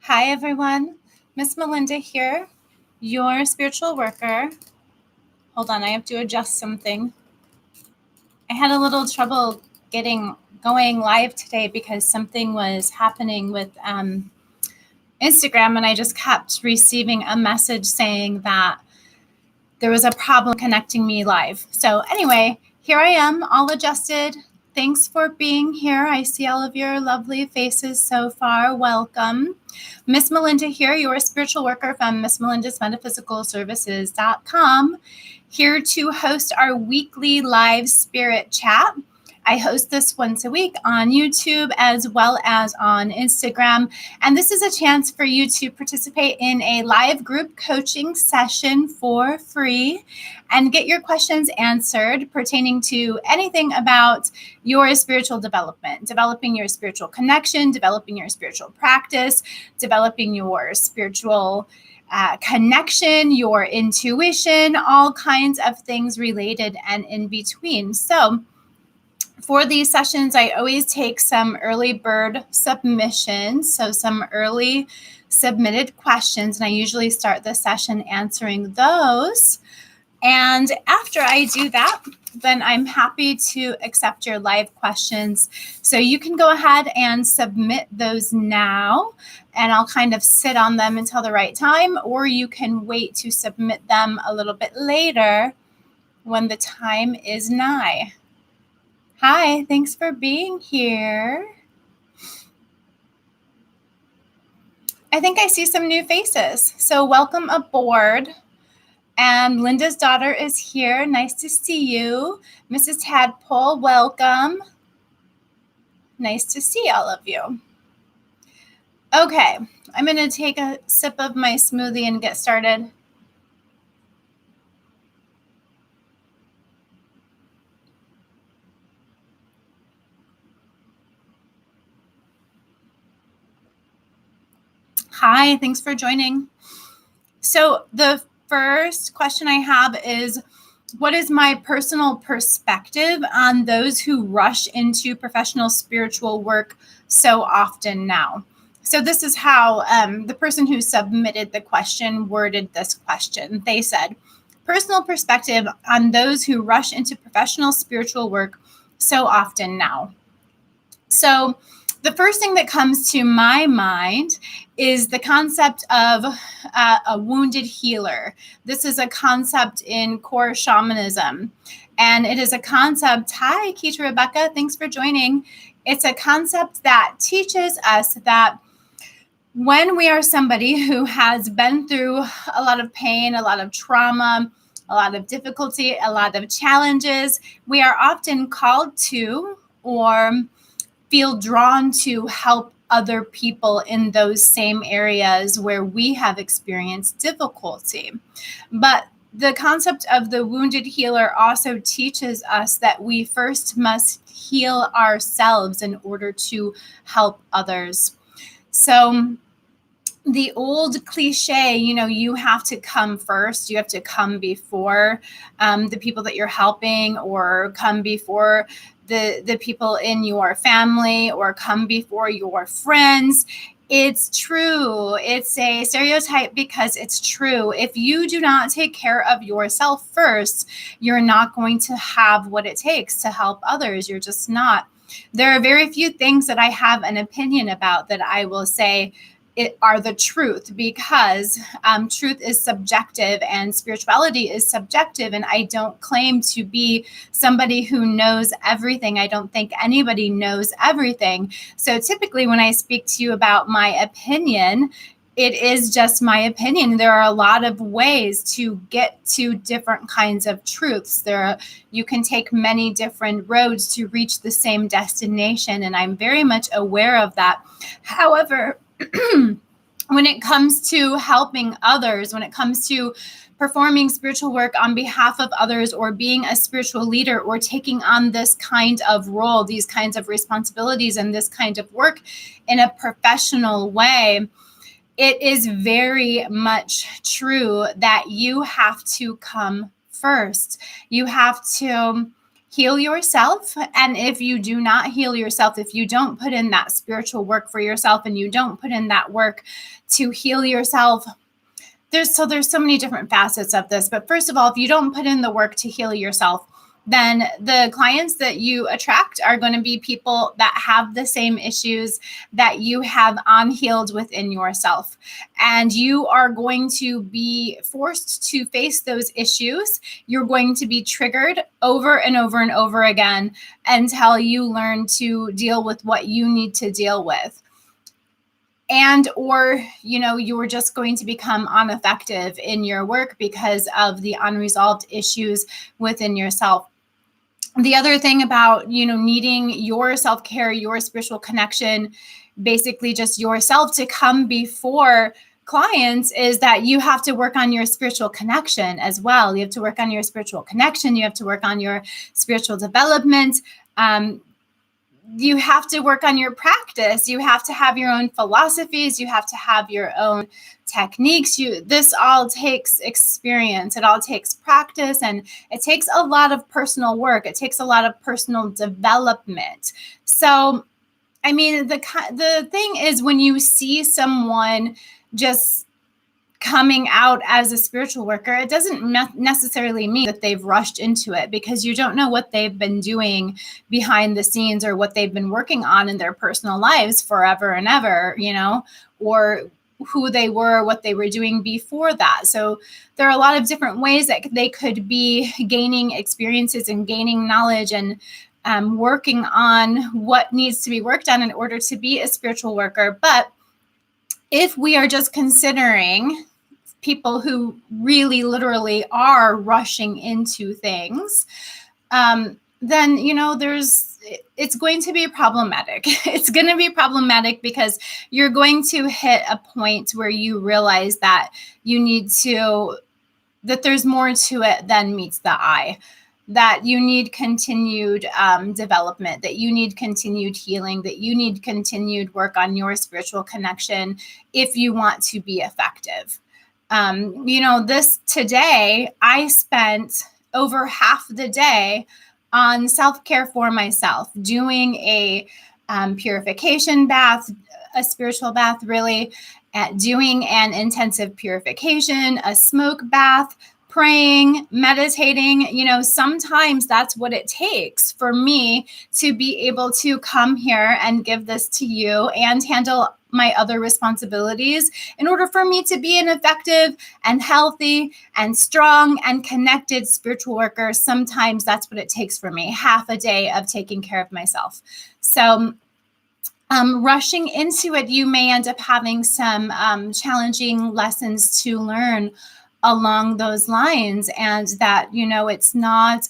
Hi, everyone. Miss Melinda here, your spiritual worker. Hold on, I have to adjust something. I had a little trouble going live today because something was happening with Instagram, and I just kept receiving a message saying that there was a problem connecting me live. So anyway, here I am, all adjusted. Thanks for being here. I see all of your lovely faces so far. Welcome. Miss Melinda here, your spiritual worker from MissMelinda's MetaphysicalServices.com, here to host our weekly live spirit chat. I host this once a week on YouTube as well as on Instagram. And this is a chance for you to participate in a live group coaching session for free and get your questions answered pertaining to anything about your spiritual development, developing your spiritual connection, developing your spiritual practice, developing your spiritual connection, your intuition, all kinds of things related and in between. So for these sessions, I always take some early bird submissions, so some early submitted questions, and I usually start the session answering those. And after I do that, then I'm happy to accept your live questions. So you can go ahead and submit those now, and I'll kind of sit on them until the right time, or you can wait to submit them a little bit later when the time is nigh. Hi, thanks for being here. I think I see some new faces, so welcome aboard. And Linda's daughter is here. Nice to see you. Mrs. Tadpole, welcome. Nice to see all of you. Okay, I'm going to take a sip of my smoothie and get started. Hi, thanks for joining. So the first question I have is, what is my personal perspective on those who rush into professional spiritual work so often now? So this is how the person who submitted the question worded this question. They said, personal perspective on those who rush into professional spiritual work so often now. So the first thing that comes to my mind is the concept of a wounded healer. This is a concept in core shamanism, and it is a concept. Hi, Keisha Rebecca, thanks for joining. It's a concept that teaches us that when we are somebody who has been through a lot of pain, a lot of trauma, a lot of difficulty, a lot of challenges, we are often called to or feel drawn to help other people in those same areas where we have experienced difficulty. But the concept of the wounded healer also teaches us that we first must heal ourselves in order to help others. So the old cliche, you have to come first. You have to come before the people that you're helping, or come before the people in your family, or come before your friends. It's true. It's a stereotype because it's true. If you do not take care of yourself first, you're not going to have what it takes to help others. You're just not. There are very few things that I have an opinion about that I will say are the truth, because truth is subjective and spirituality is subjective. And I don't claim to be somebody who knows everything. I don't think anybody knows everything. So typically when I speak to you about my opinion, it is just my opinion. There are a lot of ways to get to different kinds of truths. You can take many different roads to reach the same destination, and I'm very much aware of that. However, when it comes to helping others, when it comes to performing spiritual work on behalf of others, or being a spiritual leader, or taking on this kind of role, these kinds of responsibilities, and this kind of work in a professional way, it is very much true that you have to come first. You have to heal yourself. And if you do not heal yourself, if you don't put in that spiritual work for yourself and you don't put in that work to heal yourself, there's so many different facets of this. But first of all, if you don't put in the work to heal yourself, then the clients that you attract are going to be people that have the same issues that you have unhealed within yourself. And you are going to be forced to face those issues. You're going to be triggered over and over and over again until you learn to deal with what you need to deal with. And or you are just going to become ineffective in your work because of the unresolved issues within yourself. The other thing about needing your self-care, your spiritual connection, basically just yourself to come before clients, is that you have to work on your spiritual connection as well. You have to work on your spiritual connection. You have to work on your spiritual development. You have to work on your practice. You have to have your own philosophies. You have to have your own techniques. This all takes experience. It all takes practice, and it takes a lot of personal work. It takes a lot of personal development. So, I mean, the thing is, when you see someone just coming out as a spiritual worker, it doesn't necessarily mean that they've rushed into it, because you don't know what they've been doing behind the scenes or what they've been working on in their personal lives forever and ever, or who they were, what they were doing before that. So there are a lot of different ways that they could be gaining experiences and gaining knowledge and working on what needs to be worked on in order to be a spiritual worker. But if we are just considering people who really literally are rushing into things, then, it's going to be problematic. It's going to be problematic because you're going to hit a point where you realize that that there's more to it than meets the eye, that you need continued development, that you need continued healing, that you need continued work on your spiritual connection if you want to be effective. This today, I spent over half the day on self-care for myself, doing a purification bath, a spiritual bath, really, doing an intensive purification, a smoke bath, praying, meditating. Sometimes that's what it takes for me to be able to come here and give this to you and handle my other responsibilities in order for me to be an effective and healthy and strong and connected spiritual worker. Sometimes that's what it takes for me, half a day of taking care of myself. So rushing into it, you may end up having some challenging lessons to learn along those lines, and that it's not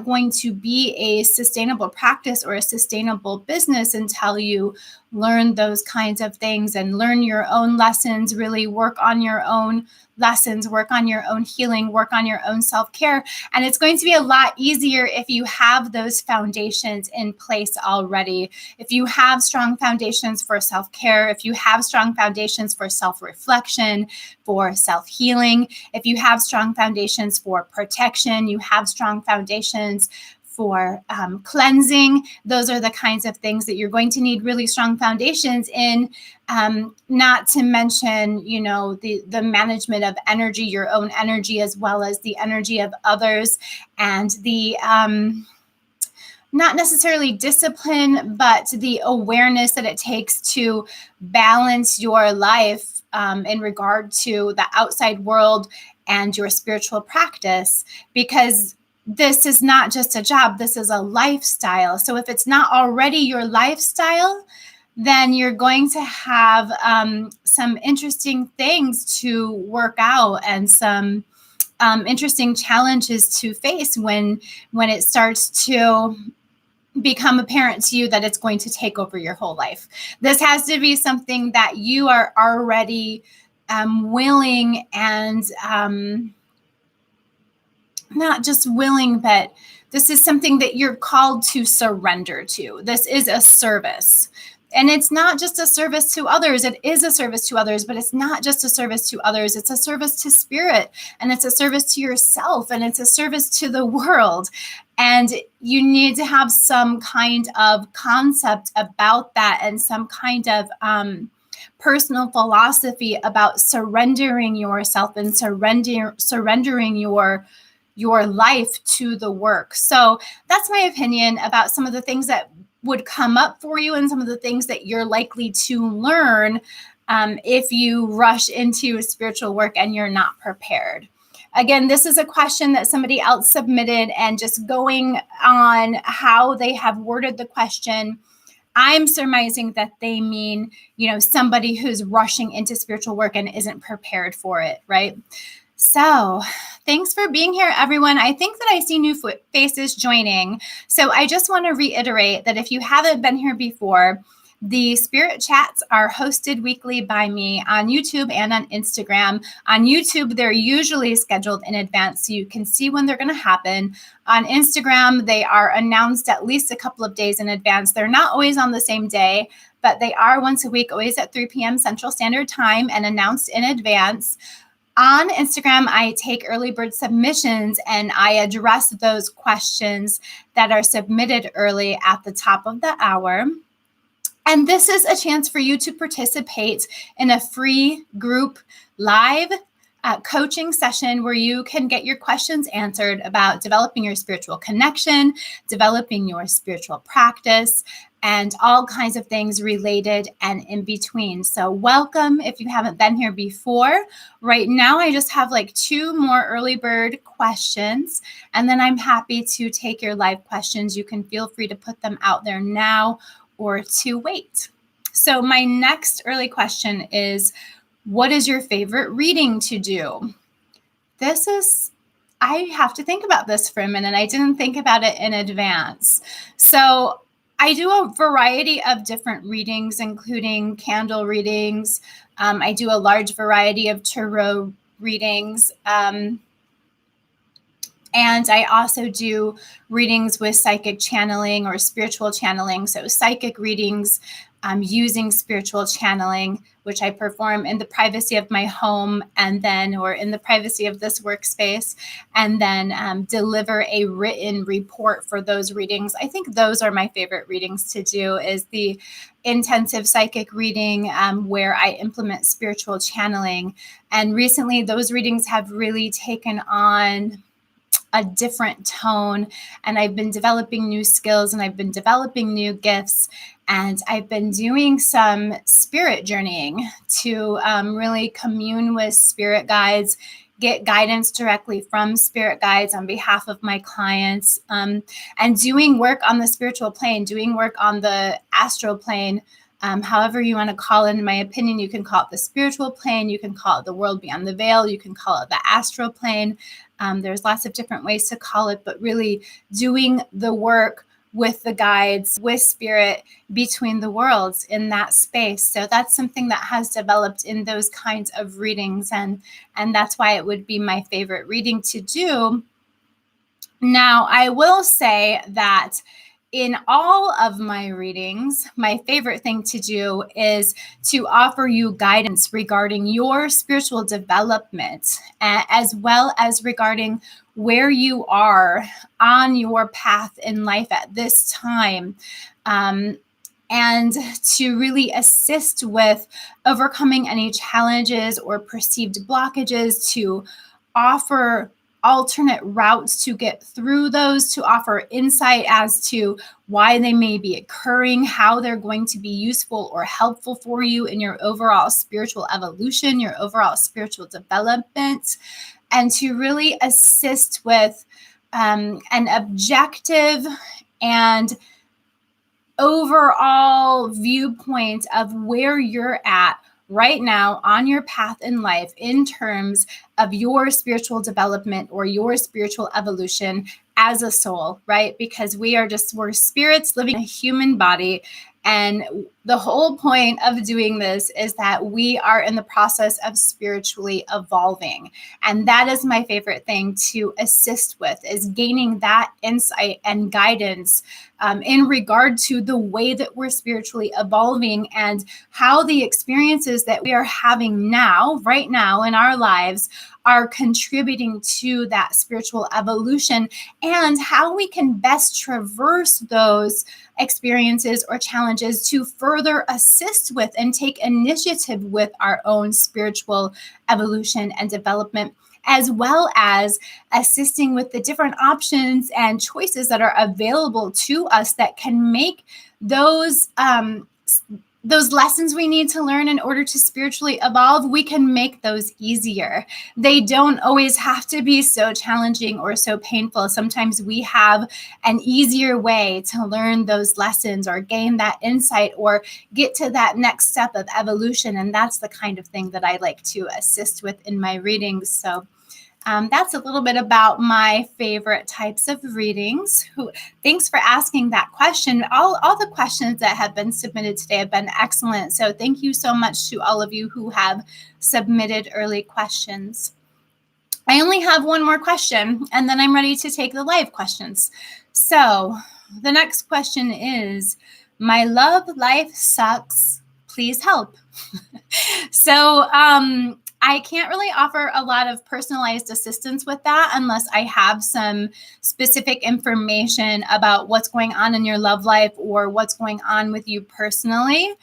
going to be a sustainable practice or a sustainable business until you learn those kinds of things and learn your own lessons, really work on your own lessons, work on your own healing, work on your own self-care. And it's going to be a lot easier if you have those foundations in place already. If you have strong foundations for self-care, if you have strong foundations for self-reflection, for self-healing, if you have strong foundations for protection, you have strong foundations for cleansing. Those are the kinds of things that you're going to need really strong foundations in, not to mention, the management of energy, your own energy, as well as the energy of others, and the not necessarily discipline, but the awareness that it takes to balance your life in regard to the outside world and your spiritual practice, because this is not just a job, this is a lifestyle. So if it's not already your lifestyle, then you're going to have some interesting things to work out and some interesting challenges to face when it starts to become apparent to you that it's going to take over your whole life. This has to be something that you are already willing and not just willing, but this is something that you're called to surrender to. This is a service. And it's not just a service to others. It is a service to others, but it's not just a service to others. It's a service to spirit, and it's a service to yourself, and it's a service to the world. And you need to have some kind of concept about that and some kind of personal philosophy about surrendering yourself and surrendering your life to the work. So that's my opinion about some of the things that would come up for you and some of the things that you're likely to learn if you rush into spiritual work and you're not prepared. Again, this is a question that somebody else submitted, and just going on how they have worded the question, I'm surmising that they mean, somebody who's rushing into spiritual work and isn't prepared for it, right? So thanks for being here, everyone. I think that I see new faces joining. So I just want to reiterate that if you haven't been here before, the Spirit Chats are hosted weekly by me on YouTube and on Instagram. On YouTube, they're usually scheduled in advance so you can see when they're going to happen. On Instagram, they are announced at least a couple of days in advance. They're not always on the same day, but they are once a week, always at 3 p.m. Central Standard Time, and announced in advance. On Instagram, I take early bird submissions and I address those questions that are submitted early at the top of the hour. And this is a chance for you to participate in a free group live coaching session where you can get your questions answered about developing your spiritual connection, developing your spiritual practice, and all kinds of things related and in between. So welcome if you haven't been here before. Right now, I just have like 2 more early bird questions, and then I'm happy to take your live questions. You can feel free to put them out there now or to wait. So my next early question is, what is your favorite reading to do? I have to think about this for a minute. I didn't think about it in advance. So I do a variety of different readings, including candle readings. I do a large variety of tarot readings. And I also do readings with psychic channeling or spiritual channeling. So psychic readings using spiritual channeling, which I perform in the privacy of my home or in the privacy of this workspace, and then deliver a written report for those readings. I think those are my favorite readings to do, is the intensive psychic reading where I implement spiritual channeling. And recently those readings have really taken on a different tone, and I've been developing new skills and I've been developing new gifts, and I've been doing some spirit journeying to really commune with spirit guides, get guidance directly from spirit guides on behalf of my clients, and doing work on the spiritual plane, doing work on the astral plane. However you want to call it. In my opinion, you can call it the spiritual plane, you can call it the world beyond the veil, you can call it the astral plane. There's lots of different ways to call it, but really doing the work with the guides, with spirit, between the worlds in that space. So that's something that has developed in those kinds of readings, and that's why it would be my favorite reading to do. Now, I will say that in all of my readings, my favorite thing to do is to offer you guidance regarding your spiritual development, as well as regarding where you are on your path in life at this time, and to really assist with overcoming any challenges or perceived blockages, to offer alternate routes to get through those, to offer insight as to why they may be occurring, how they're going to be useful or helpful for you in your overall spiritual evolution, your overall spiritual development, and to really assist with an objective and overall viewpoint of where you're at right now on your path in life in terms of your spiritual development or your spiritual evolution as a soul, right? Because we're spirits living in a human body. And the whole point of doing this is that we are in the process of spiritually evolving. And that is my favorite thing to assist with, is gaining that insight and guidance in regard to the way that we're spiritually evolving, and how the experiences that we are having now, right now in our lives, are contributing to that spiritual evolution, and how we can best traverse those experiences or challenges to further assist with and take initiative with our own spiritual evolution and development, as well as assisting with the different options and choices that are available to us that can make those lessons we need to learn in order to spiritually evolve, we can make those easier. They don't always have to be so challenging or so painful. Sometimes we have an easier way to learn those lessons or gain that insight or get to that next step of evolution. And that's the kind of thing that I like to assist with in my readings. So that's a little bit about my favorite types of readings. Thanks for asking that question. All the questions that have been submitted today have been excellent. So thank you so much to all of you who have submitted early questions. I only have one more question, and then I'm ready to take the live questions. So the next question is, my love life sucks. Please help. So I can't really offer a lot of personalized assistance with that unless I have some specific information about what's going on in your love life or what's going on with you personally.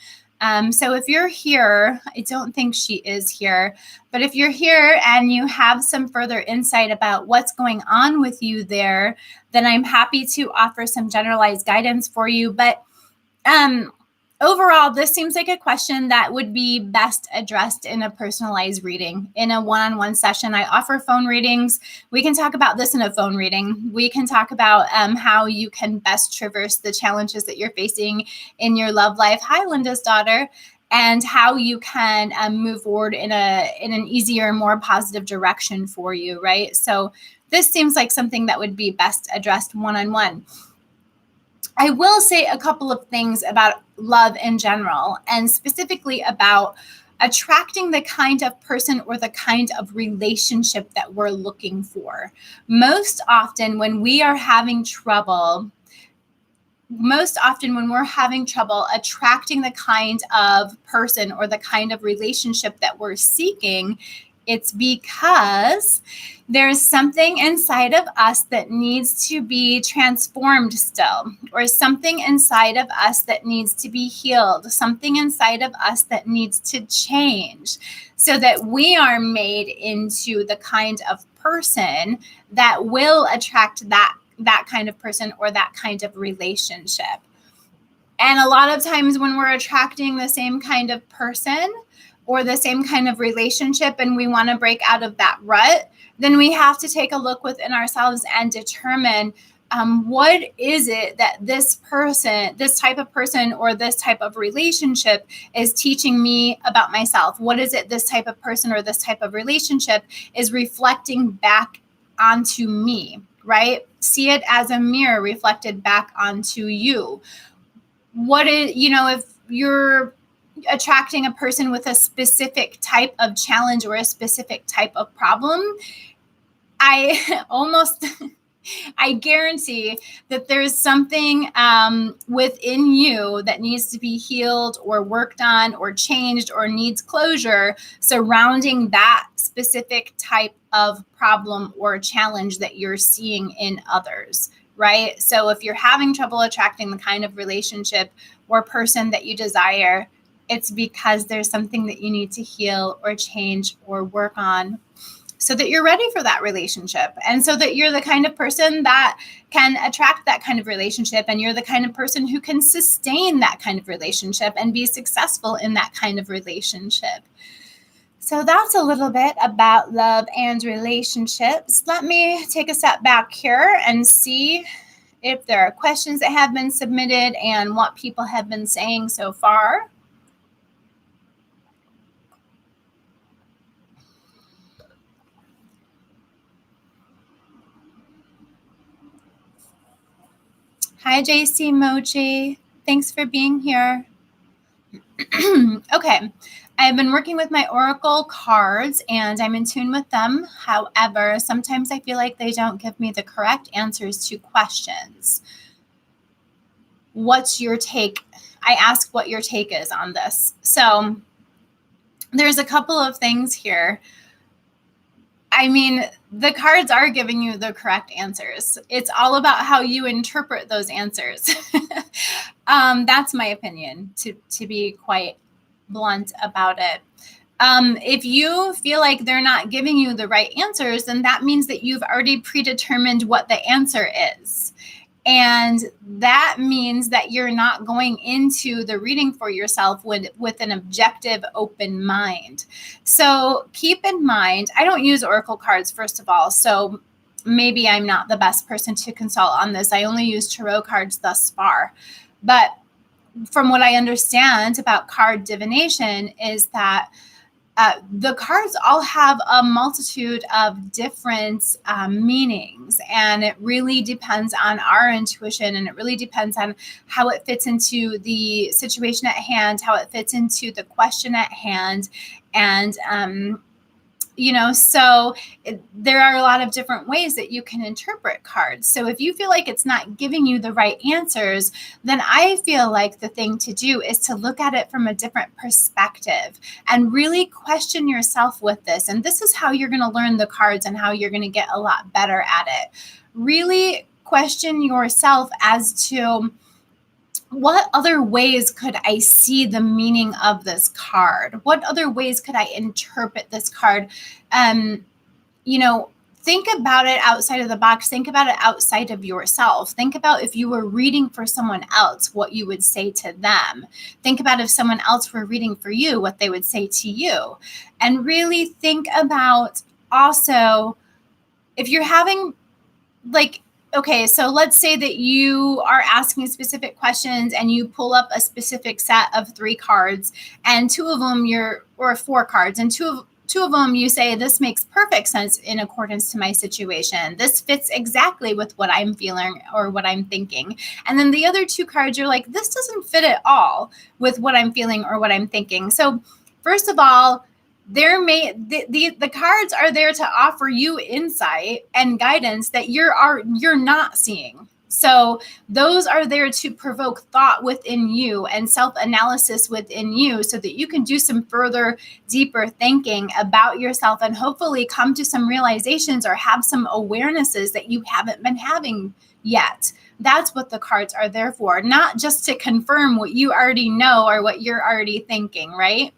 So if you're here, I don't think she is here, but if you're here and you have some further insight about what's going on with you there, then I'm happy to offer some generalized guidance for you. But overall, this seems like a question that would be best addressed in a personalized reading, in a one-on-one session. I offer phone readings. We can talk about this in a phone reading. We can talk about how you can best traverse the challenges that you're facing in your love life. Hi, Linda's daughter. And how you can move forward in an easier, more positive direction for you, right? So this seems like something that would be best addressed one-on-one. I will say a couple of things about love in general, and specifically about attracting the kind of person or the kind of relationship that we're looking for. Most often when we're having trouble attracting the kind of person or the kind of relationship that we're seeking, it's because there's something inside of us that needs to be transformed still, or something inside of us that needs to be healed, something inside of us that needs to change, so that we are made into the kind of person that will attract that kind of person or that kind of relationship. And a lot of times when we're attracting the same kind of person or the same kind of relationship and we want to break out of that rut, then we have to take a look within ourselves and determine what is it that this type of person or this type of relationship is teaching me about myself? What is it this type of person or this type of relationship is reflecting back onto me, right? See it as a mirror reflected back onto you. If you're attracting a person with a specific type of challenge or a specific type of problem, I guarantee that there's something within you that needs to be healed or worked on or changed or needs closure surrounding that specific type of problem or challenge that you're seeing in others, right? So if you're having trouble attracting the kind of relationship or person that you desire, it's because there's something that you need to heal or change or work on, so that you're ready for that relationship, and so that you're the kind of person that can attract that kind of relationship, and you're the kind of person who can sustain that kind of relationship and be successful in that kind of relationship. So that's a little bit about love and relationships. Let me take a step back here and see if there are questions that have been submitted and what people have been saying so far. Hi, JC Mochi. Thanks for being here. Okay. I've been working with my Oracle cards and I'm in tune with them. However, sometimes I feel like they don't give me the correct answers to questions. What's your take? I ask what your take is on this. So there's a couple of things here. I mean, the cards are giving you the correct answers. It's all about how you interpret those answers. That's my opinion, to be quite blunt about it. If you feel like they're not giving you the right answers, then that means that you've already predetermined what the answer is. And that means that you're not going into the reading for yourself with an objective, open mind. So keep in mind, I don't use oracle cards, first of all. So maybe I'm not the best person to consult on this. I only use tarot cards thus far. But from what I understand about card divination is that the cards all have a multitude of different meanings, and it really depends on our intuition, and it really depends on how it fits into the situation at hand, how it fits into the question at hand. And so there are a lot of different ways that you can interpret cards. So if you feel like it's not giving you the right answers, then I feel like the thing to do is to look at it from a different perspective and really question yourself with this. And this is how you're going to learn the cards and how you're going to get a lot better at it. Really question yourself as to, what other ways could I see the meaning of this card? What other ways could I interpret this card? Think about it outside of the box. Think about it outside of yourself. Think about if you were reading for someone else, what you would say to them. Think about if someone else were reading for you, what they would say to you. And really think about also, if you're having okay, so let's say that you are asking specific questions and you pull up a specific set of 3 cards, and 2 of them or 4 cards, and two of them you say, this makes perfect sense in accordance to my situation. This fits exactly with what I'm feeling or what I'm thinking. And then the other 2 cards, you're like, this doesn't fit at all with what I'm feeling or what I'm thinking. So first of all, the cards are there to offer you insight and guidance that you're not seeing. So those are there to provoke thought within you and self-analysis within you so that you can do some further, deeper thinking about yourself and hopefully come to some realizations or have some awarenesses that you haven't been having yet. That's what the cards are there for, not just to confirm what you already know or what you're already thinking, right?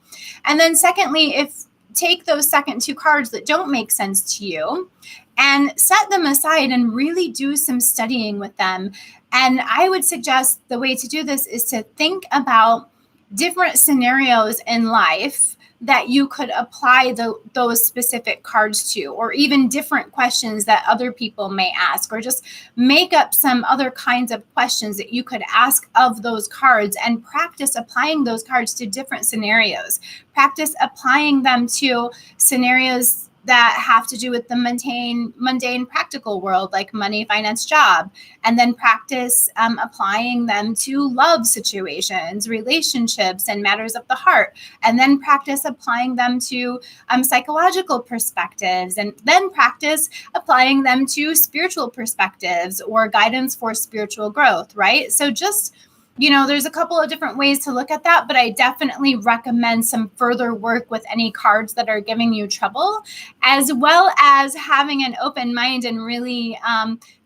And then secondly, take those second 2 cards that don't make sense to you and set them aside and really do some studying with them. And I would suggest the way to do this is to think about different scenarios in life that you could apply those specific cards to, or even different questions that other people may ask, or just make up some other kinds of questions that you could ask of those cards and practice applying those cards to different scenarios. Practice applying them to scenarios that have to do with the mundane practical world, like money, finance, job, and then practice applying them to love situations, relationships, and matters of the heart, and then practice applying them to psychological perspectives, and then practice applying them to spiritual perspectives or guidance for spiritual growth, right? So just there's a couple of different ways to look at that, but I definitely recommend some further work with any cards that are giving you trouble, as well as having an open mind and really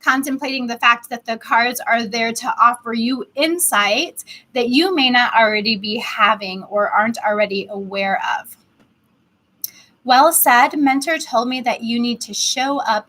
contemplating the fact that the cards are there to offer you insight that you may not already be having or aren't already aware of. Well said. Mentor told me that you need to show up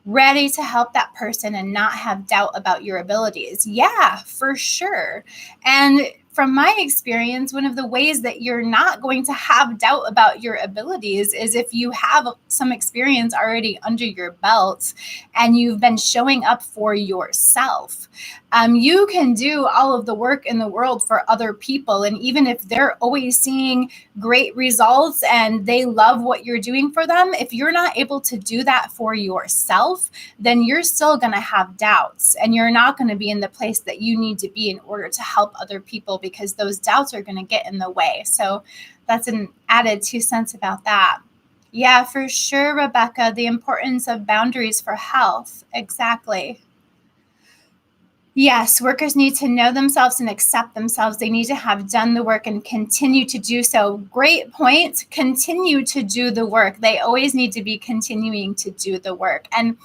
ready to help that person and not have doubt about your abilities. Yeah, for sure. And from my experience, one of the ways that you're not going to have doubt about your abilities is if you have some experience already under your belt and you've been showing up for yourself. You can do all of the work in the world for other people. And even if they're always seeing great results and they love what you're doing for them, if you're not able to do that for yourself, then you're still going to have doubts and you're not going to be in the place that you need to be in order to help other people, because those doubts are going to get in the way. So that's an added 2 cents about that. Yeah, for sure, Rebecca, the importance of boundaries for health. Exactly. Yes, workers need to know themselves and accept themselves. They need to have done the work and continue to do so. Great point. Continue to do the work. They always need to be continuing to do the work. And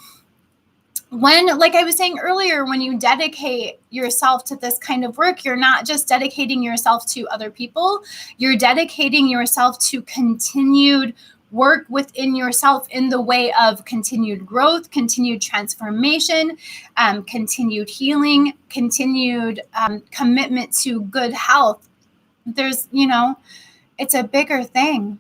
when, like I was saying earlier, when you dedicate yourself to this kind of work, you're not just dedicating yourself to other people, you're dedicating yourself to continued work within yourself in the way of continued growth, continued transformation, continued healing, continued commitment to good health. There's, it's a bigger thing.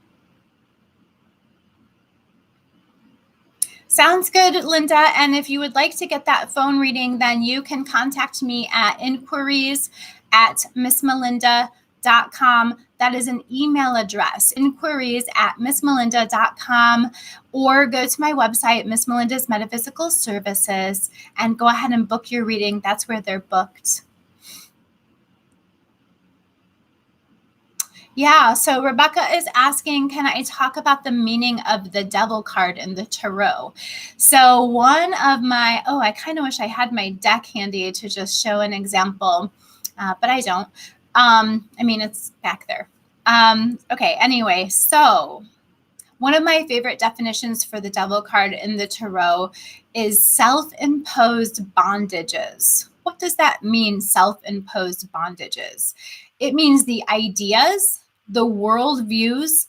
Sounds good, Linda. And if you would like to get that phone reading, then you can contact me at inquiries@missmelinda.com. That is an email address, inquiries@missmelinda.com, or go to my website, Miss Melinda's Metaphysical Services, and go ahead and book your reading. That's where they're booked. Yeah, so Rebecca is asking, can I talk about the meaning of the devil card in the tarot? So one of my, I kind of wish I had my deck handy to just show an example, but I don't. It's back there. Okay, anyway, so one of my favorite definitions for the devil card in the tarot is self-imposed bondages. What does that mean, self-imposed bondages? It means the ideas, the worldviews,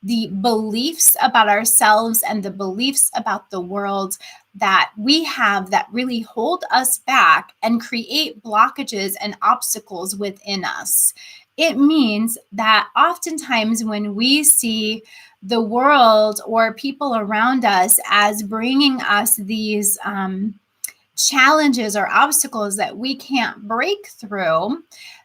the beliefs about ourselves and the beliefs about the world that we have that really hold us back and create blockages and obstacles within us. It means that oftentimes when we see the world or people around us as bringing us these challenges or obstacles that we can't break through,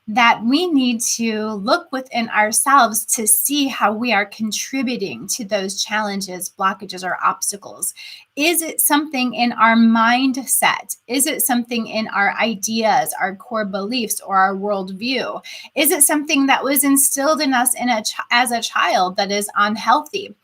that we need to look within ourselves to see how we are contributing to those challenges, blockages, or obstacles. Is it something in our mindset? Is it something in our ideas, our core beliefs, or our worldview? Is it something that was instilled in us as a child that is unhealthy?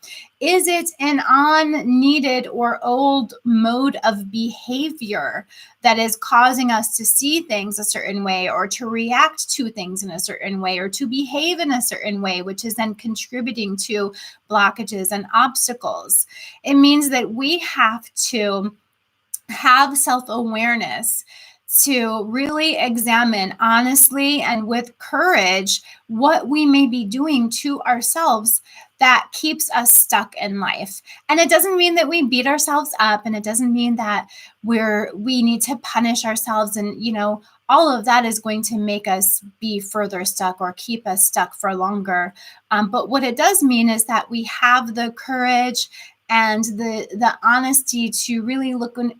Is it an unneeded or old mode of behavior that is causing us to see things a certain way or to react to things in a certain way or to behave in a certain way, which is then contributing to blockages and obstacles? It means that we have to have self-awareness to really examine honestly and with courage what we may be doing to ourselves that keeps us stuck in life. And it doesn't mean that we beat ourselves up, and it doesn't mean that we need to punish ourselves, and all of that is going to make us be further stuck or keep us stuck for longer. But what it does mean is that we have the courage and the honesty to really look in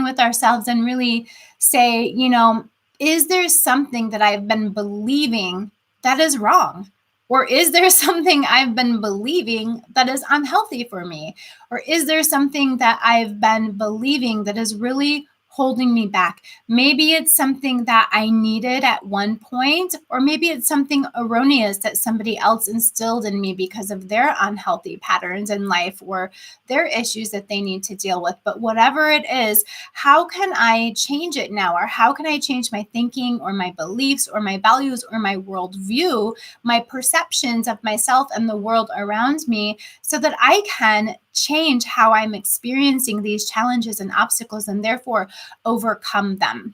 with ourselves and really say, is there something that I've been believing that is wrong? Or is there something I've been believing that is unhealthy for me? Or is there something that I've been believing that is really holding me back? Maybe it's something that I needed at one point, or maybe it's something erroneous that somebody else instilled in me because of their unhealthy patterns in life or their issues that they need to deal with. But whatever it is, how can I change it now? Or how can I change my thinking or my beliefs or my values or my worldview, my perceptions of myself and the world around me, so that I can change how I'm experiencing these challenges and obstacles and therefore overcome them?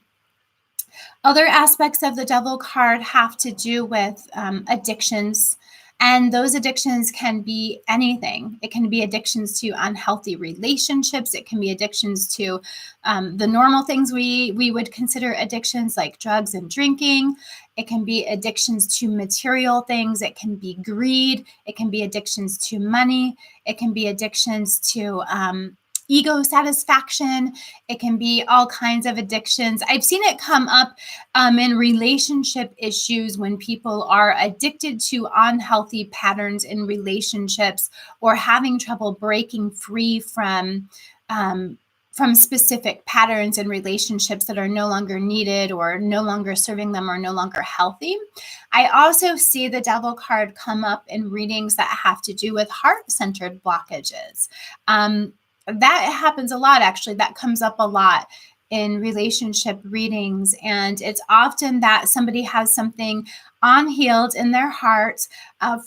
Other aspects of the devil card have to do with addictions. And those addictions can be anything. It can be addictions to unhealthy relationships. It can be addictions to the normal things we would consider addictions, like drugs and drinking. It can be addictions to material things. It can be greed. It can be addictions to money. It can be addictions to ego satisfaction. It can be all kinds of addictions. I've seen it come up in relationship issues when people are addicted to unhealthy patterns in relationships or having trouble breaking free from specific patterns in relationships that are no longer needed or no longer serving them or no longer healthy. I also see the devil card come up in readings that have to do with heart-centered blockages. That happens a lot, actually. That comes up a lot in relationship readings. And it's often that somebody has something unhealed in their heart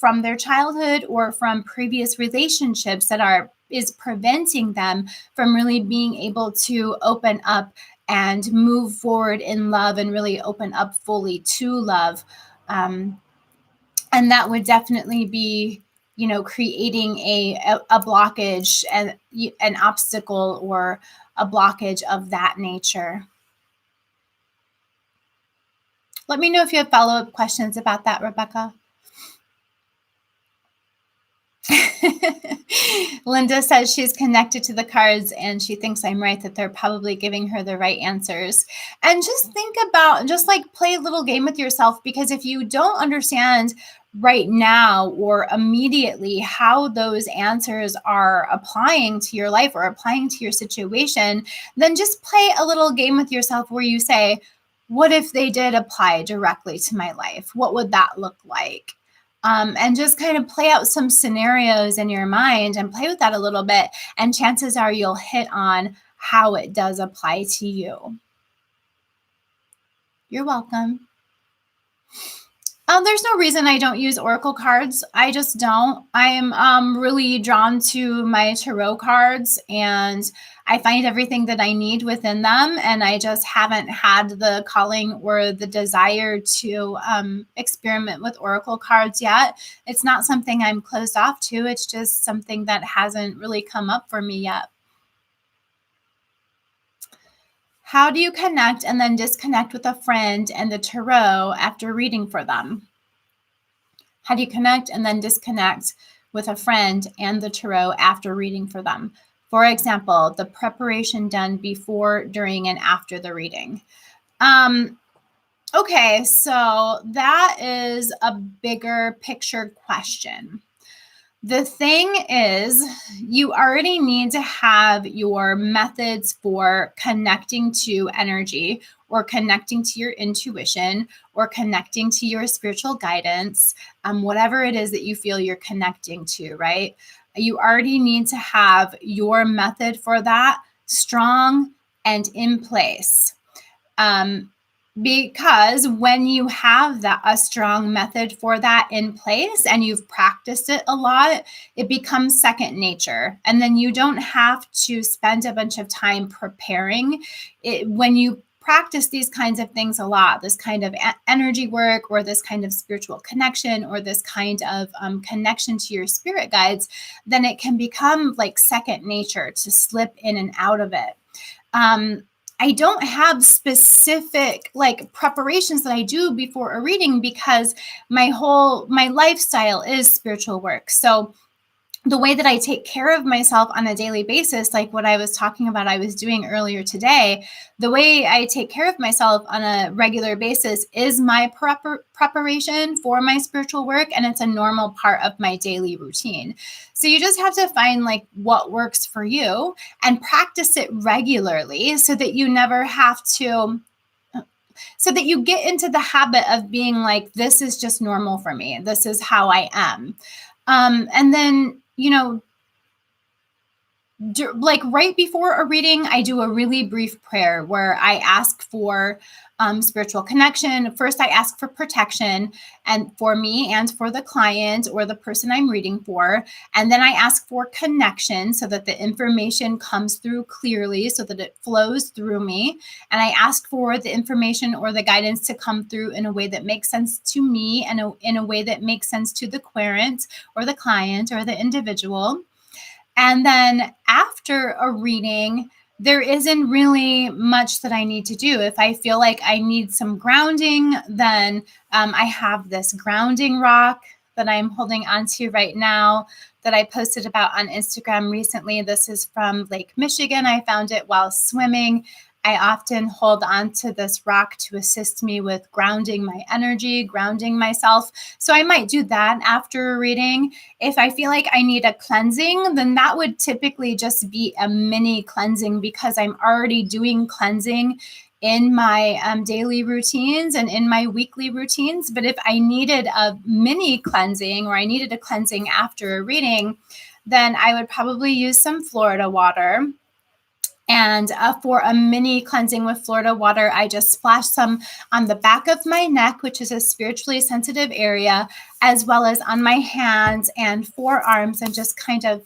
from their childhood or from previous relationships that is preventing them from really being able to open up and move forward in love and really open up fully to love. And that would definitely be, creating a blockage and an obstacle or a blockage of that nature. Let me know if you have follow-up questions about that, Rebecca. Linda says she's connected to the cards and she thinks I'm right, that they're probably giving her the right answers. And just think about, just like play a little game with yourself, because if you don't understand right now or immediately how those answers are applying to your life or applying to your situation, then just play a little game with yourself where you say, what if they did apply directly to my life? What would that look like? And just kind of play out some scenarios in your mind and play with that a little bit. And chances are you'll hit on how it does apply to you. You're welcome. There's no reason I don't use oracle cards. I just don't. I am really drawn to my tarot cards, and I find everything that I need within them. And I just haven't had the calling or the desire to experiment with oracle cards yet. It's not something I'm closed off to. It's just something that hasn't really come up for me yet. How do you connect and then disconnect with a friend and the tarot after reading for them? How do you connect and then disconnect with a friend and the tarot after reading for them? For example, the preparation done before, during, and after the reading. Okay, so that is a bigger picture question. The thing is, you already need to have your methods for connecting to energy or connecting to your intuition or connecting to your spiritual guidance, whatever it is that you feel you're connecting to, right? You already need to have your method for that strong and in place. Because when you have a strong method for that in place and you've practiced it a lot, it becomes second nature. And then you don't have to spend a bunch of time preparing it. When you practice these kinds of things a lot, this kind of energy work or this kind of spiritual connection or this kind of connection to your spirit guides, then it can become like second nature to slip in and out of it. I don't have specific like preparations that I do before a reading because my lifestyle is spiritual work. So the way that I take care of myself on a daily basis, like what I was talking about, I was doing earlier today, the way I take care of myself on a regular basis is my preparation for my spiritual work. And it's a normal part of my daily routine. So you just have to find like what works for you and practice it regularly so that you never have to, so that you get into the habit of being like, this is just normal for me. This is how I am. And then, like right before a reading, I do a really brief prayer where I ask for spiritual connection. First, I ask for protection and for me and for the client or the person I'm reading for. And then I ask for connection so that the information comes through clearly, so that it flows through me. And I ask for the information or the guidance to come through in a way that makes sense to me and in a way that makes sense to the querent or the client or the individual. And then after a reading, there isn't really much that I need to do. If I feel like I need some grounding, then I have this grounding rock that I'm holding onto right now that I posted about on Instagram recently. This is from Lake Michigan. I found it while swimming. I often hold on to this rock to assist me with grounding my energy, grounding myself. So I might do that after a reading. If I feel like I need a cleansing, then that would typically just be a mini cleansing because I'm already doing cleansing in my daily routines and in my weekly routines. But if I needed a mini cleansing or I needed a cleansing after a reading, then I would probably use some Florida water. And for a mini cleansing with Florida water, I just splash some on the back of my neck, which is a spiritually sensitive area, as well as on my hands and forearms, and just kind of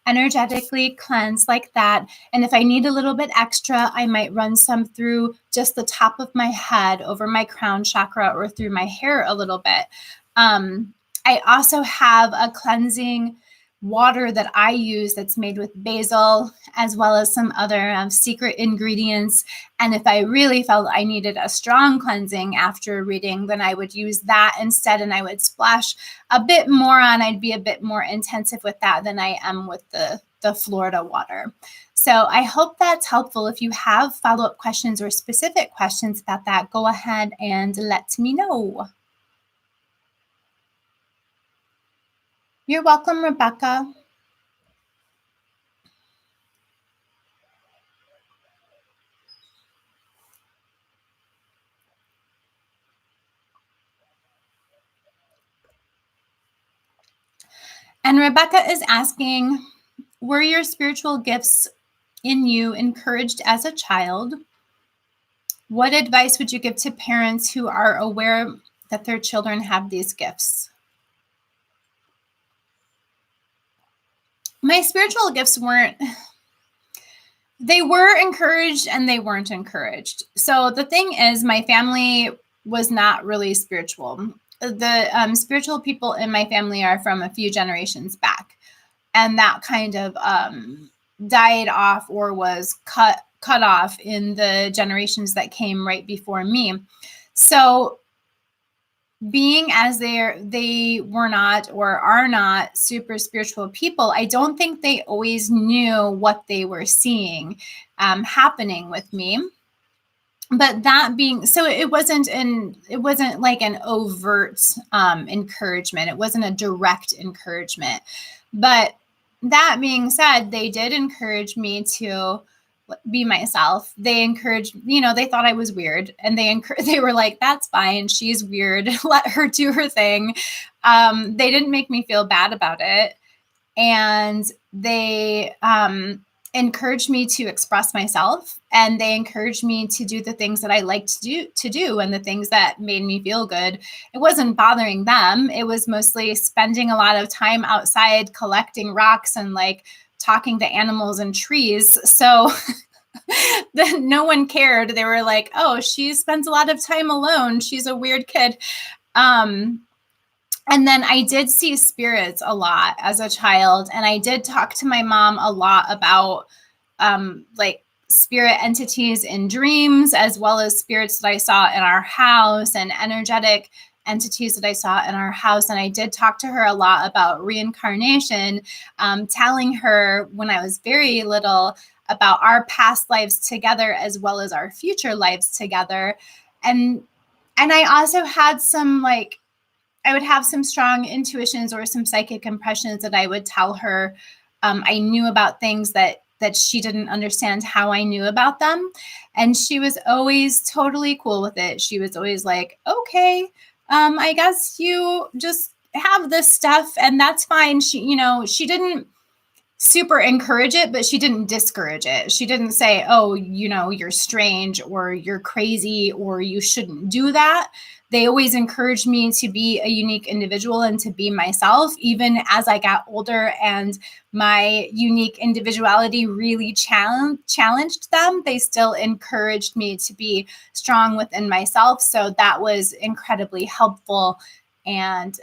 energetically cleanse like that. And if I need a little bit extra, I might run some through just the top of my head, over my crown chakra, or through my hair a little bit. I also have a cleansing water that I use that's made with basil, as well as some other secret ingredients. And if I really felt I needed a strong cleansing after a reading, then I would use that instead, and I would splash a bit more on. I'd be a bit more intensive with that than I am with the Florida water. So I hope that's helpful. If you have follow-up questions or specific questions about that, go ahead and let me know. You're welcome, Rebecca. And Rebecca is asking, were your spiritual gifts in you encouraged as a child? What advice would you give to parents who are aware that their children have these gifts? My spiritual gifts they were encouraged and they weren't encouraged. So the thing is, my family was not really spiritual. The spiritual people in my family are from a few generations back, and that kind of died off or was cut off in the generations that came right before me. So being as they were not or are not super spiritual people, I don't think they always knew what they were seeing happening with me. But that being so, it wasn't like an overt encouragement. It wasn't a direct encouragement. But that being said, they did encourage me to be myself. They encouraged, they thought I was weird, and they were like, that's fine, she's weird, let her do her thing. They didn't make me feel bad about it. And they encouraged me to express myself, and they encouraged me to do the things that I liked to do and the things that made me feel good. It wasn't bothering them. It was mostly spending a lot of time outside collecting rocks and like talking to animals and trees. So no one cared. They were like, oh, she spends a lot of time alone, she's a weird kid. And then I did see spirits a lot as a child. And I did talk to my mom a lot about like spirit entities in dreams, as well as spirits that I saw in our house and energetic entities that I saw in our house. And I did talk to her a lot about reincarnation, telling her when I was very little about our past lives together, as well as our future lives together. And I also had some I would have some strong intuitions or some psychic impressions that I would tell her. I knew about things that she didn't understand how I knew about them. And she was always totally cool with it. She was always like, okay, I guess you just have this stuff and that's fine. She didn't super encourage it, but she didn't discourage it. She didn't say, oh, you're strange or you're crazy or you shouldn't do that. They always encouraged me to be a unique individual and to be myself. Even as I got older and my unique individuality really challenged them, they still encouraged me to be strong within myself. So that was incredibly helpful and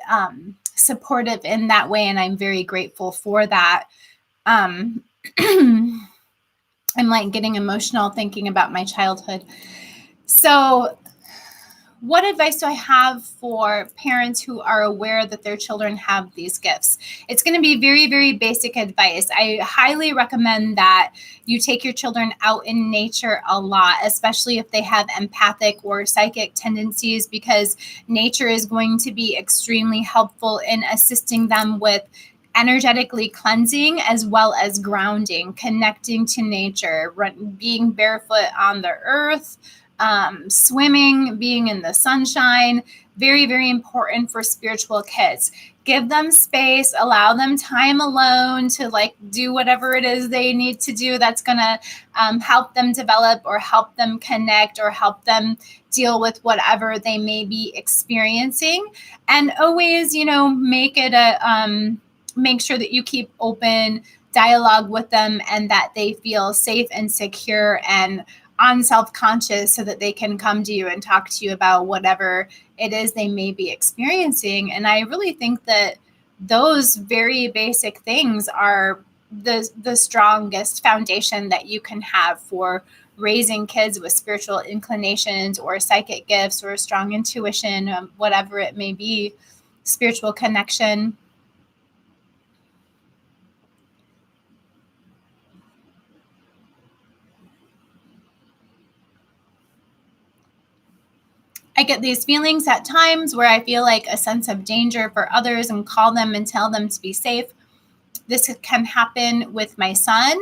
supportive in that way. And I'm very grateful for that. I'm like getting emotional thinking about my childhood. So what advice do I have for parents who are aware that their children have these gifts? It's going to be very, very basic advice. I highly recommend that you take your children out in nature a lot, especially if they have empathic or psychic tendencies, because nature is going to be extremely helpful in assisting them with energetically cleansing as well as grounding, connecting to nature, being barefoot on the earth, swimming, being in the sunshine. Very, very important for spiritual kids. give them space, allow them time alone to like do whatever it is they need to do that's going to help them develop or help them connect or help them deal with whatever they may be experiencing. And always, make it make sure that you keep open dialogue with them and that they feel safe and secure and unself-conscious so that they can come to you and talk to you about whatever it is they may be experiencing. And I really think that those very basic things are the strongest foundation that you can have for raising kids with spiritual inclinations or psychic gifts or strong intuition, whatever it may be, spiritual connection. I get these feelings at times where I feel like a sense of danger for others and call them and tell them to be safe. This can happen with my son.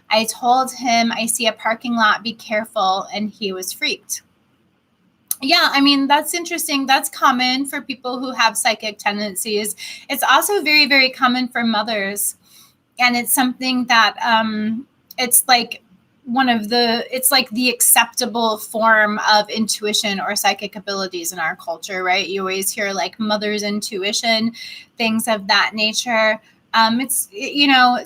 I told him, I see a parking lot, be careful, and he was freaked. Yeah, I mean, that's interesting. That's common for people who have psychic tendencies. It's also very, very common for mothers. And it's something that it's like it's like the acceptable form of intuition or psychic abilities in our culture, right? You always hear like mother's intuition, things of that nature. It's,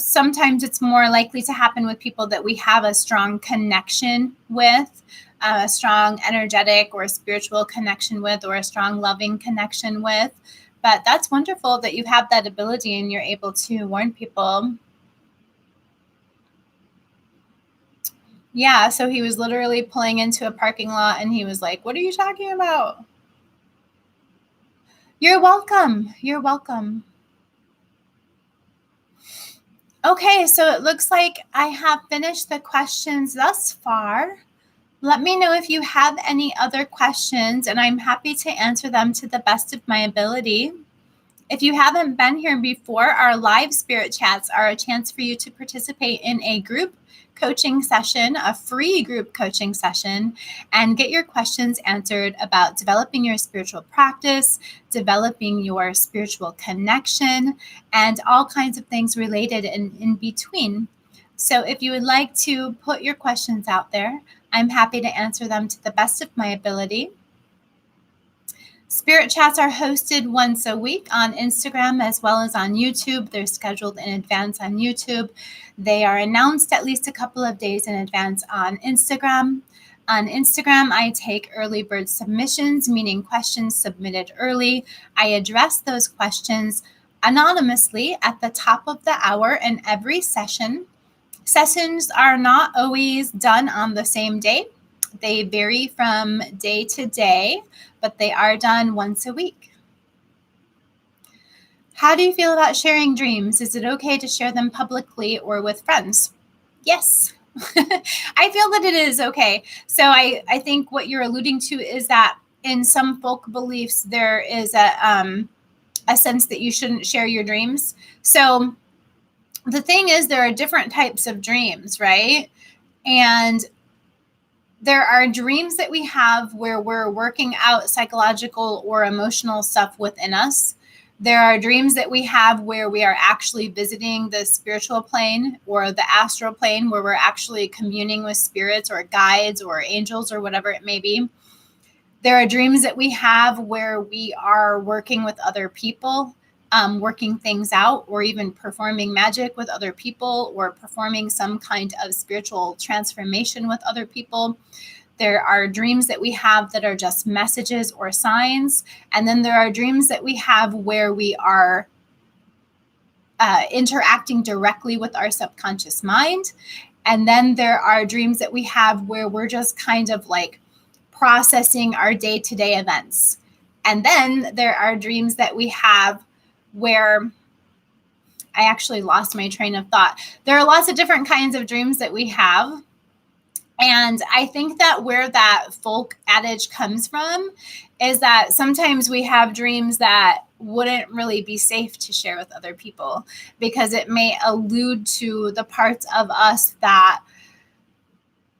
sometimes it's more likely to happen with people that we have a strong connection with, a strong energetic or spiritual connection with, or a strong loving connection with. But that's wonderful that you have that ability and you're able to warn people. Yeah, so he was literally pulling into a parking lot and he was like, "What are you talking about?" You're welcome. You're welcome. Okay, so it looks like I have finished the questions thus far. Let me know if you have any other questions, and I'm happy to answer them to the best of my ability. If you haven't been here before, our live spirit chats are a chance for you to participate in a group coaching session, a free group coaching session, and get your questions answered about developing your spiritual practice, developing your spiritual connection, and all kinds of things related in between. So if you would like to put your questions out there, I'm happy to answer them to the best of my ability. Spirit chats are hosted once a week on Instagram as well as on YouTube. They're scheduled in advance on YouTube. They are announced at least a couple of days in advance on Instagram. On Instagram, I take early bird submissions, meaning questions submitted early. I address those questions anonymously at the top of the hour in every session. Sessions are not always done on the same day. They vary from day to day, but they are done once a week. How do you feel about sharing dreams? Is it okay to share them publicly or with friends? Yes. I feel that it is okay. So I think what you're alluding to is that in some folk beliefs, there is a sense that you shouldn't share your dreams. So the thing is, there are different types of dreams, right? And there are dreams that we have where we're working out psychological or emotional stuff within us. There are dreams that we have where we are actually visiting the spiritual plane or the astral plane, where we're actually communing with spirits or guides or angels or whatever it may be. There are dreams that we have where we are working with other people, working things out, or even performing magic with other people, or performing some kind of spiritual transformation with other people. There are dreams that we have that are just messages or signs. And then there are dreams that we have where we are interacting directly with our subconscious mind. And then there are dreams that we have where we're just kind of like processing our day-to-day events. And then there are dreams that we have where I actually lost my train of thought. There are lots of different kinds of dreams that we have. And I think that where that folk adage comes from is that sometimes we have dreams that wouldn't really be safe to share with other people because it may allude to the parts of us that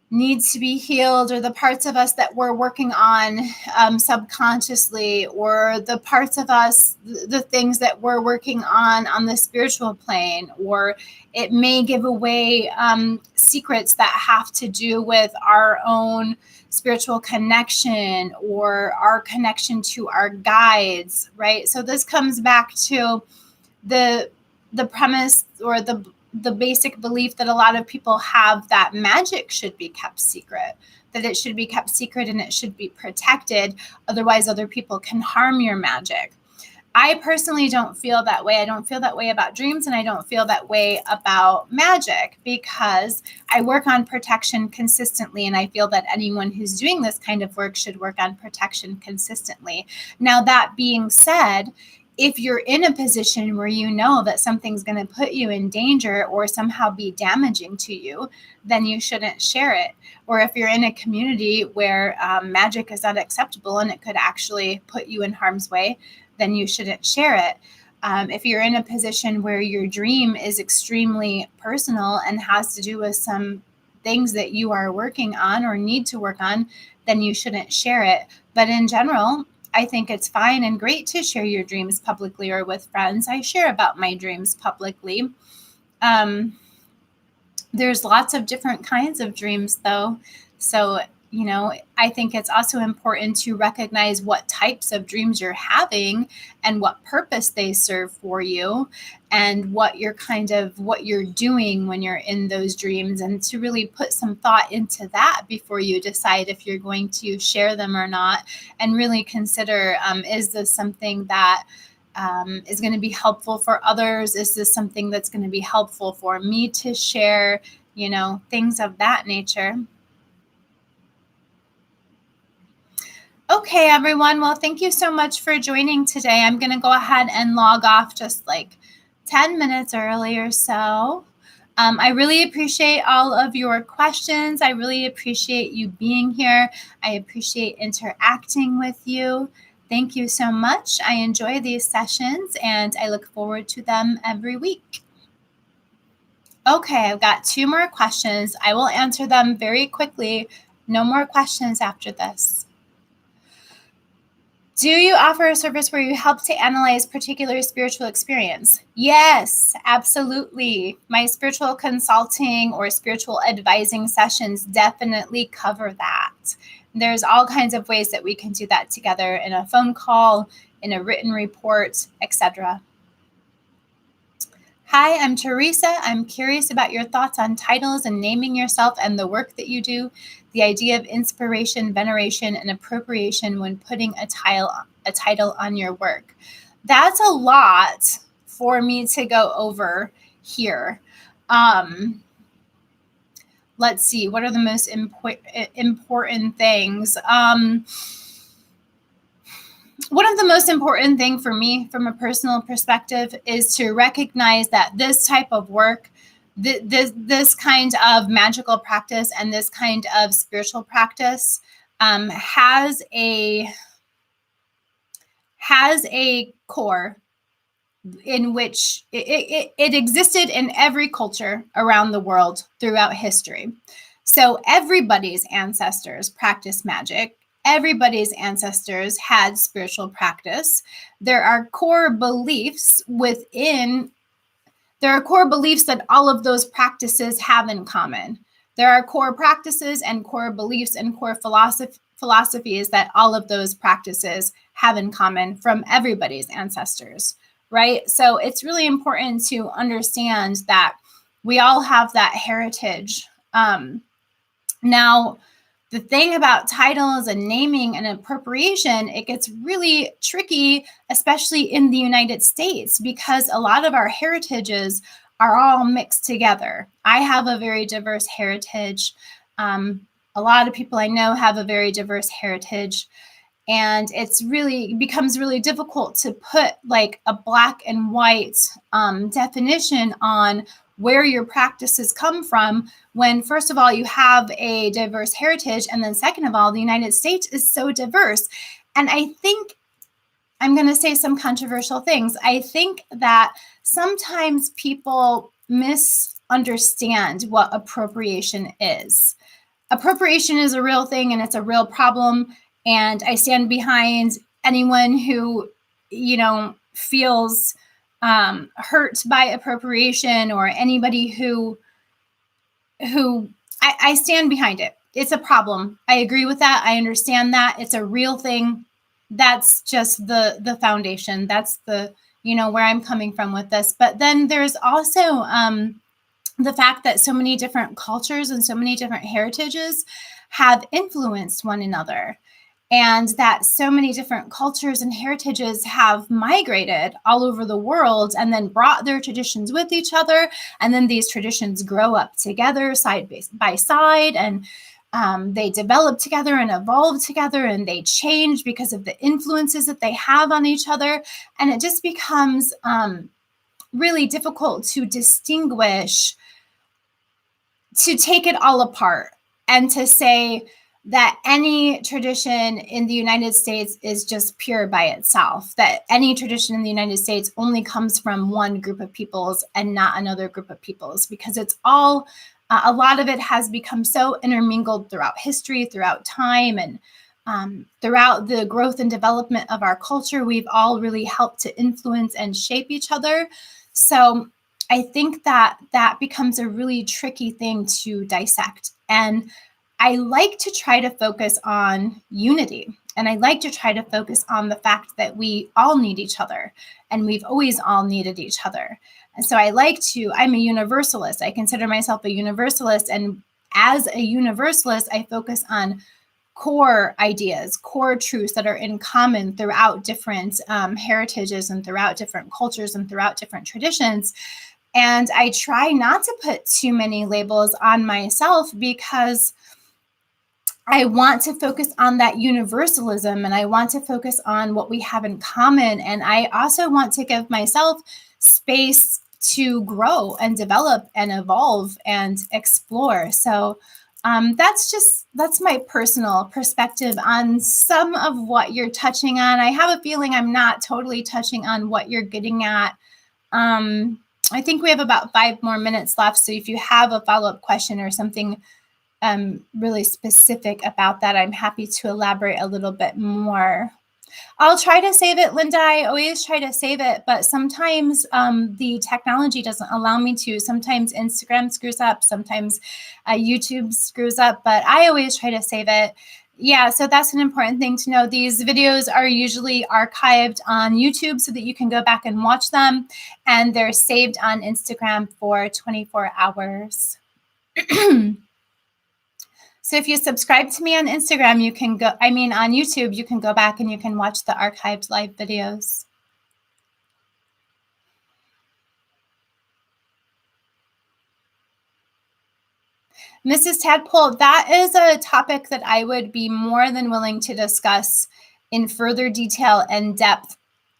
needs to be healed, or the parts of us that we're working on subconsciously, or the parts of us, the things that we're working on the spiritual plane, or it may give away secrets that have to do with our own spiritual connection or our connection to our guides, right? So this comes back to the premise, or the basic belief that a lot of people have, that magic should be kept secret, that it should be kept secret and it should be protected. Otherwise, other people can harm your magic. I personally don't feel that way. I don't feel that way about dreams, and I don't feel that way about magic, because I work on protection consistently, and I feel that anyone who's doing this kind of work should work on protection consistently. Now, that being said, if you're in a position where you know that something's going to put you in danger or somehow be damaging to you, then you shouldn't share it. Or if you're in a community where magic is not acceptable and it could actually put you in harm's way, then you shouldn't share it. If you're in a position where your dream is extremely personal and has to do with some things that you are working on or need to work on, then you shouldn't share it. But in general, I think it's fine and great to share your dreams publicly or with friends. I share about my dreams publicly. There's lots of different kinds of dreams, though. So, I think it's also important to recognize what types of dreams you're having and what purpose they serve for you, and what you're doing when you're in those dreams, and to really put some thought into that before you decide if you're going to share them or not, and really consider, is this something that is going to be helpful for others? Is this something that's going to be helpful for me to share? Things of that nature. Okay, everyone. Well, thank you so much for joining today. I'm going to go ahead and log off just like 10 minutes early or so. I really appreciate all of your questions. I really appreciate you being here. I appreciate interacting with you. Thank you so much. I enjoy these sessions and I look forward to them every week. Okay, I've got 2 more questions. I will answer them very quickly. No more questions after this. Do you offer a service where you help to analyze particular spiritual experience? Yes, absolutely. My spiritual consulting or spiritual advising sessions definitely cover that. There's all kinds of ways that we can do that together, in a phone call, in a written report, etc. Hi, I'm Teresa. I'm curious about your thoughts on titles and naming yourself and the work that you do. The idea of inspiration, veneration, and appropriation when putting a title on your work. That's a lot for me to go over here. Let's see, what are the most important things? One of the most important things for me from a personal perspective is to recognize that this type of work, this kind of magical practice and this kind of spiritual practice has a core in which it existed in every culture around the world throughout history. So everybody's ancestors practiced magic. Everybody's ancestors had spiritual practice. There are core beliefs that all of those practices have in common. There are core practices and core beliefs and core philosophies that all of those practices have in common from everybody's ancestors, right? So it's really important to understand that we all have that heritage. Now, the thing about titles and naming and appropriation, it gets really tricky, especially in the United States, because a lot of our heritages are all mixed together. I have a very diverse heritage. A lot of people I know have a very diverse heritage. And it becomes really difficult to put like a black and white definition on where your practices come from, when first of all, you have a diverse heritage, and then second of all, the United States is so diverse. And I think I'm going to say some controversial things. I think that sometimes people misunderstand what appropriation is. appropriation is a real thing and it's a real problem. And I stand behind anyone who, feels hurt by appropriation, or anybody who I stand behind it. It's a problem. I agree with that. I understand that. It's a real thing. That's just the foundation. That's the, where I'm coming from with this. But then there's also the fact that so many different cultures and so many different heritages have influenced one another, and that so many different cultures and heritages have migrated all over the world and then brought their traditions with each other. And then these traditions grow up together side by side, and they develop together and evolve together, and they change because of the influences that they have on each other. And it just becomes really difficult to distinguish, to take it all apart and to say that any tradition in the United States is just pure by itself, that any tradition in the United States only comes from one group of peoples and not another group of peoples, because it's all, a lot of it has become so intermingled throughout history, throughout time, and throughout the growth and development of our culture. We've all really helped to influence and shape each other. So I think that that becomes a really tricky thing to dissect. And I like to try to focus on unity. And I like to try to focus on the fact that we all need each other, and we've always all needed each other. And so I'm a universalist. I consider myself a universalist. And as a universalist, I focus on core ideas, core truths that are in common throughout different heritages and throughout different cultures and throughout different traditions. And I try not to put too many labels on myself, because I want to focus on that universalism, and I want to focus on what we have in common. And I also want to give myself space to grow and develop and evolve and explore. So that's my personal perspective on some of what you're touching on. I have a feeling I'm not totally touching on what you're getting at. I think we have about 5 more minutes left. So if you have a follow-up question or something really specific about that, I'm happy to elaborate a little bit more. I'll try to save it, Linda. I always try to save it, but sometimes the technology doesn't allow me to. Sometimes Instagram screws up, sometimes YouTube screws up, but I always try to save it. Yeah, so that's an important thing to know. These videos are usually archived on YouTube so that you can go back and watch them, and they're saved on Instagram for 24 hours. So if you subscribe to me on Instagram, on YouTube, you can go back and you can watch the archived live videos. Mrs. Tadpole, that is a topic that I would be more than willing to discuss in further detail and depth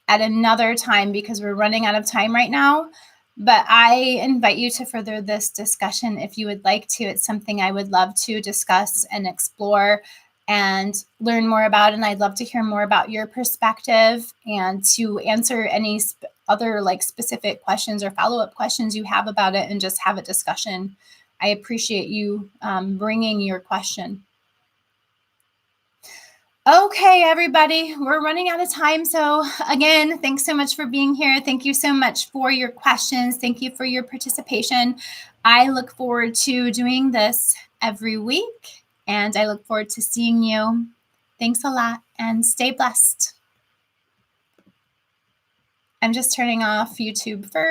at another time, because we're running out of time right now. But I invite you to further this discussion if you would like to. It's something I would love to discuss and explore and learn more about. And I'd love to hear more about your perspective and to answer any other specific questions or follow-up questions you have about it, and just have a discussion. I appreciate you bringing your question. Okay, everybody, we're running out of time. So again, thanks so much for being here. Thank you so much for your questions. Thank you for your participation. I look forward to doing this every week, and I look forward to seeing you. Thanks a lot, and stay blessed. I'm just turning off YouTube first.